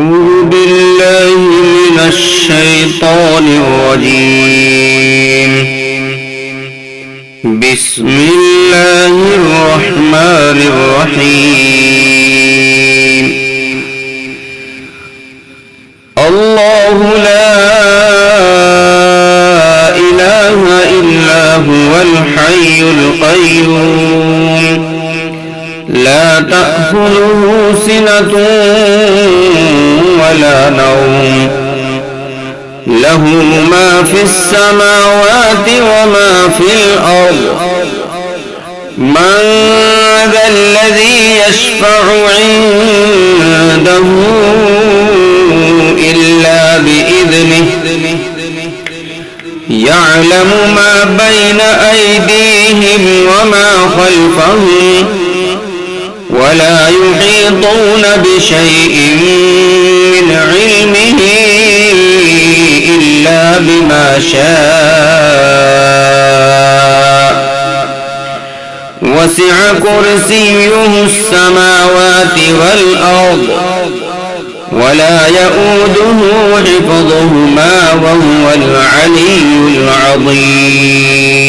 أعوذ بالله من الشيطان الرجيم. بسم الله الرحمن الرحيم. الله لا إله إلا هو الحي القيوم لا تأخذه سنة ولا نوم له ما في السماوات وما في الأرض من ذا الذي يشفع عنده إلا بإذنه يعلم ما بين أيديهم وما خلفهم ولا يحيطون بشيء من علمه إلا بما شاء وسع كرسيه السماوات والأرض ولا يؤوده حفظهما وهو العلي العظيم.